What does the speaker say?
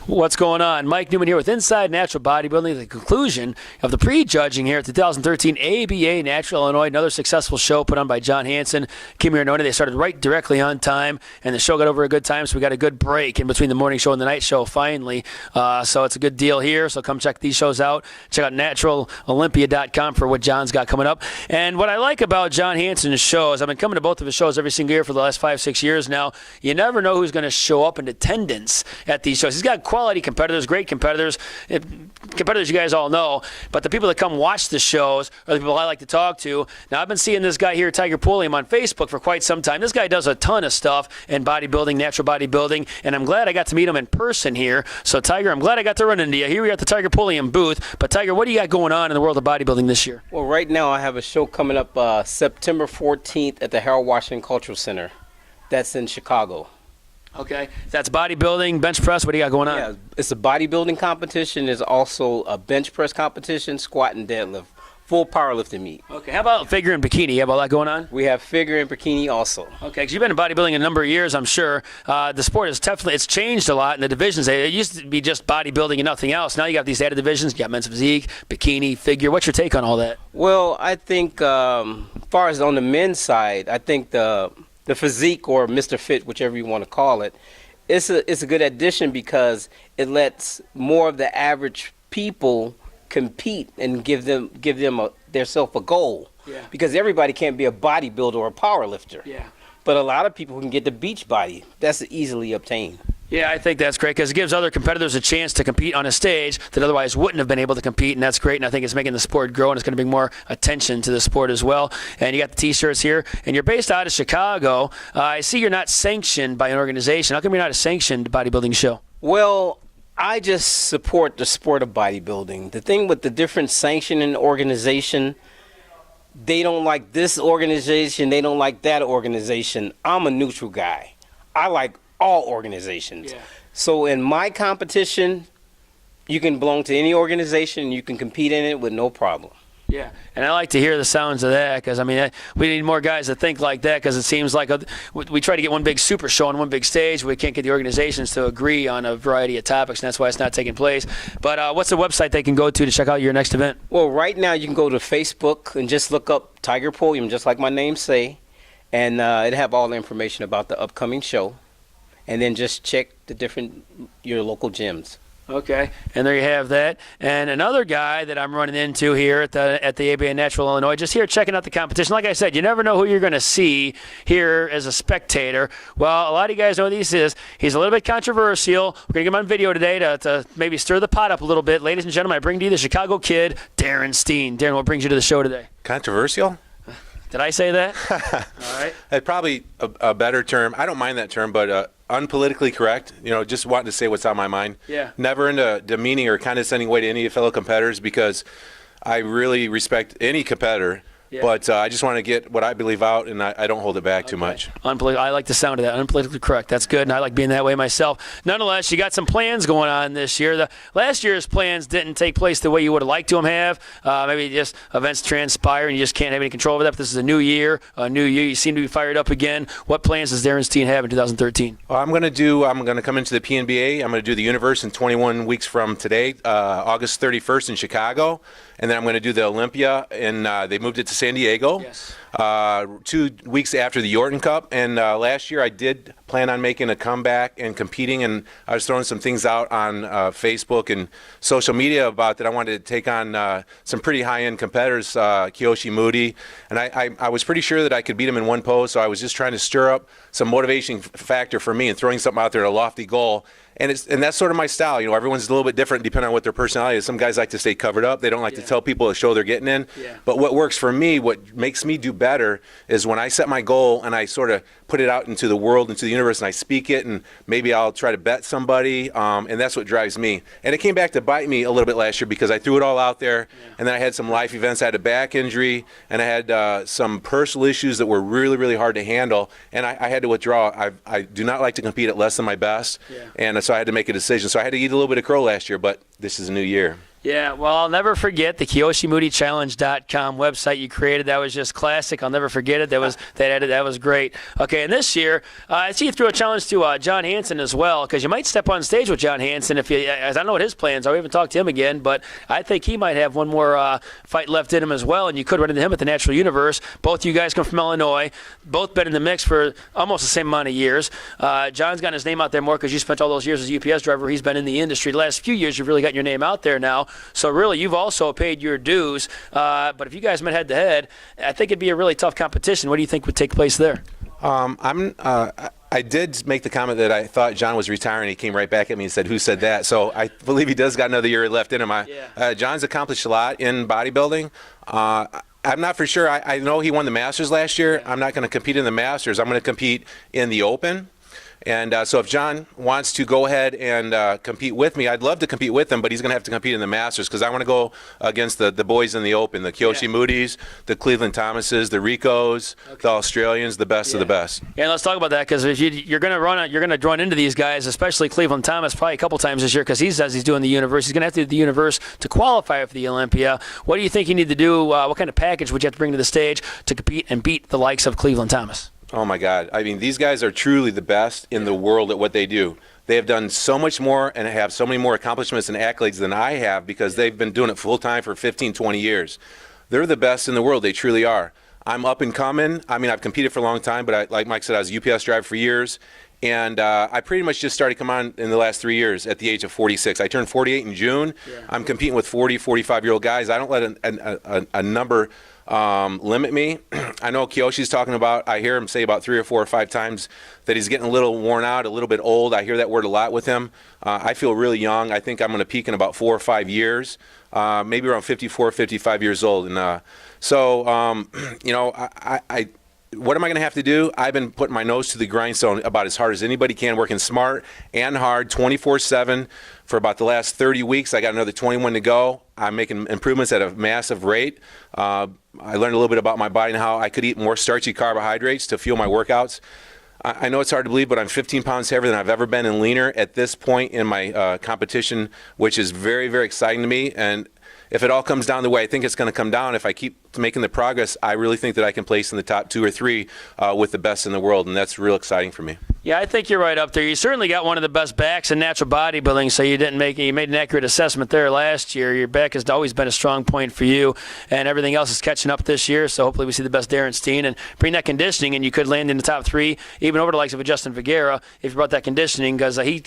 What's going on? Mike Neumann here with Inside Natural Bodybuilding, the conclusion of the pre-judging here at the 2013 ABA Natural Illinois. Another successful show put on by John Hansen, Kim Nona. They started right directly on time, and the show got over a good time, so we got a good break in between the morning show and the night show finally. So it's a good deal here, so come check these shows out. Check out naturalolympia.com for what John's got coming up. And what I like about John Hansen's shows, I've been coming to both of his shows every single year for the last 5-6 years now. You never know who's going to show up in attendance at these shows. He's got quality competitors, great competitors, competitors you guys all know, but the people that come watch the shows are the people I like to talk to. Now, I've been seeing this guy here, Tiger Pulliam, on Facebook for quite some time. This guy does a ton of stuff in bodybuilding, natural bodybuilding, and I'm glad I got to meet him in person here. So, Tiger, I'm glad I got to run into you. Here we are at the Tiger Pulliam booth. But, Tiger, what do you got going on in the world of bodybuilding this year? Well, right now I have a show coming up September 14th at the Harold Washington Cultural Center. That's in Chicago. Okay, that's bodybuilding, bench press. What do you got going on? Yeah, it's a bodybuilding competition. There's also a bench press competition, squat and deadlift, full powerlifting meet. Okay, how about figure and bikini? You have all that going on? We have figure and bikini also. Okay, because you've been in bodybuilding a number of years, I'm sure. The sport has definitely it's changed a lot in the divisions. It used to be just bodybuilding and nothing else. Now you got these added divisions. You got men's physique, bikini, figure. What's your take on all that? Well, I think as far as on the men's side, I think the physique or Mr. Fit, whichever you want to call it, it's a good addition because it lets more of the average people compete and give them theirself a goal. Yeah. Because everybody can't be a bodybuilder or a power lifter. Yeah. But a lot of people can get the beach body. That's easily obtained. Yeah, I think that's great because it gives other competitors a chance to compete on a stage that otherwise wouldn't have been able to compete, and that's great. And I think it's making the sport grow, and it's going to bring more attention to the sport as well. And you got the T-shirts here, and you're based out of Chicago. I see you're not sanctioned by an organization. How come you're not a sanctioned bodybuilding show? Well, I just support the sport of bodybuilding. The thing with the different sanctioning organization, they don't like this organization, they don't like that organization. I'm a neutral guy. I like all organizations. Yeah. So in my competition, you can belong to any organization and you can compete in it with no problem. Yeah, and I like to hear the sounds of that because, I mean, we need more guys that think like that because it seems like we try to get one big super show on one big stage. We can't get the organizations to agree on a variety of topics, and that's why it's not taking place. But what's the website they can go to check out your next event? Well, right now you can go to Facebook and just look up Tiger Pulliam, just like my name say, and it'll have all the information about the upcoming show. And then just check your local gyms. Okay, and there you have that. And another guy that I'm running into here at the ABA Natural Illinois, just here checking out the competition. Like I said, you never know who you're going to see here as a spectator. Well, a lot of you guys know who this is. He's a little bit controversial. We're going to get him on video today to maybe stir the pot up a little bit. Ladies and gentlemen, I bring to you the Chicago kid, Darin Steen. Darin, what brings you to the show today? Controversial? Did I say that? All right. That's probably a better term. I don't mind that term, but unpolitically correct. You know, just wanting to say what's on my mind. Yeah. Never in a demeaning or condescending way to any fellow competitors because I really respect any competitor. Yeah. But I just want to get what I believe out, and I don't hold it back too much. I like the sound of that. Unpolitically correct. That's good, and I like being that way myself. Nonetheless, you got some plans going on this year. The last year's plans didn't take place the way you would have liked to them have. Maybe just events transpire, and you just can't have any control over that. But this is a new year. You seem to be fired up again. What plans does Darin Steen have in 2013? Well, I'm going to come into the PNBA. I'm going to do the Universe in 21 weeks from today, August 31st in Chicago. And then I'm going to do the Olympia, and they moved it to San Diego. Yes. 2 weeks after the Yorton Cup. And last year I did plan on making a comeback and competing, and I was throwing some things out on Facebook and social media about that I wanted to take on some pretty high-end competitors, Kiyoshi Moody. And I was pretty sure that I could beat him in one pose, so I was just trying to stir up some motivation factor for me and throwing something out there, a lofty goal. And that's sort of my style. You know, everyone's a little bit different depending on what their personality is. Some guys like to stay covered up. They don't like to tell people the show they're getting in. Yeah. But what works for me, what makes me do better, is when I set my goal and I sort of put it out into the world, into the universe, and I speak it, and maybe I'll try to bet somebody, and that's what drives me. And it came back to bite me a little bit last year because I threw it all out there, and then I had some life events. I had a back injury, and I had some personal issues that were really, really hard to handle, and I had to withdraw. I do not like to compete at less than my best, and so I had to make a decision. So I had to eat a little bit of crow last year, but this is a new year. Yeah, well, I'll never forget the KyoshiMutiChallenge.com website you created. That was just classic. I'll never forget it. That was great. Okay, and this year, I see you threw a challenge to John Hansen as well, because you might step on stage with John Hansen. As I don't know what his plans are. We haven't talked to him again, but I think he might have one more fight left in him as well, and you could run into him at the Natural Universe. Both you guys come from Illinois, both been in the mix for almost the same amount of years. John's gotten his name out there more because you spent all those years as a UPS driver. He's been in the industry. The last few years, you've really gotten your name out there now. So really, you've also paid your dues. But if you guys went head-to-head, I think it'd be a really tough competition. What do you think would take place there? I did make the comment that I thought John was retiring. He came right back at me and said, "Who said that?" So I believe he does got another year left in him. John's accomplished a lot in bodybuilding. I'm not for sure. I know he won the Masters last year. I'm not going to compete in the Masters. I'm going to compete in the Open. And so if John wants to go ahead and compete with me, I'd love to compete with him, but he's going to have to compete in the Masters because I want to go against the boys in the Open, the Kyoshi Moody's, the Cleveland Thomases, the Ricos, the Australians, the best of the best. Yeah, let's talk about that because if you're going to run into these guys, especially Cleveland Thomas, probably a couple times this year because he says he's doing the Universe. He's going to have to do the Universe to qualify for the Olympia. What do you think you need to do? What kind of package would you have to bring to the stage to compete and beat the likes of Cleveland Thomas? Oh, my God. I mean, these guys are truly the best in the world at what they do. They have done so much more and have so many more accomplishments and accolades than I have because they've been doing it full-time for 15, 20 years. They're the best in the world. They truly are. I'm up and coming. I mean, I've competed for a long time, but like Mike said, I was a UPS driver for years. And I pretty much just started coming on in the last 3 years at the age of 46. I turned 48 in June. Yeah. I'm competing with 40, 45-year-old guys. I don't let a number limit me. I know Kyoshi's talking about, I hear him say about 3 or 4 or 5 times that he's getting a little worn out, a little bit old. I hear that word a lot with him. I feel really young. I think I'm going to peak in about 4 or 5 years, maybe around 54, 55 years old. And you know, what am I going to have to do? I've been putting my nose to the grindstone about as hard as anybody can, working smart and hard 24/7 for about the last 30 weeks. I got another 21 to go. I'm making improvements at a massive rate. I learned a little bit about my body and how I could eat more starchy carbohydrates to fuel my workouts. I know it's hard to believe, but I'm 15 pounds heavier than I've ever been and leaner at this point in my competition, which is very, very exciting to me. And if it all comes down the way I think it's going to come down, if I keep making the progress, I really think that I can place in the top 2 or 3 with the best in the world, and that's real exciting for me. Yeah, I think you're right up there. You certainly got one of the best backs in natural bodybuilding, so you made an accurate assessment there last year. Your back has always been a strong point for you, and everything else is catching up this year, so hopefully we see the best Darin Steen and bring that conditioning, and you could land in the top 3, even over the likes of a Justin Figueroa if you brought that conditioning, because he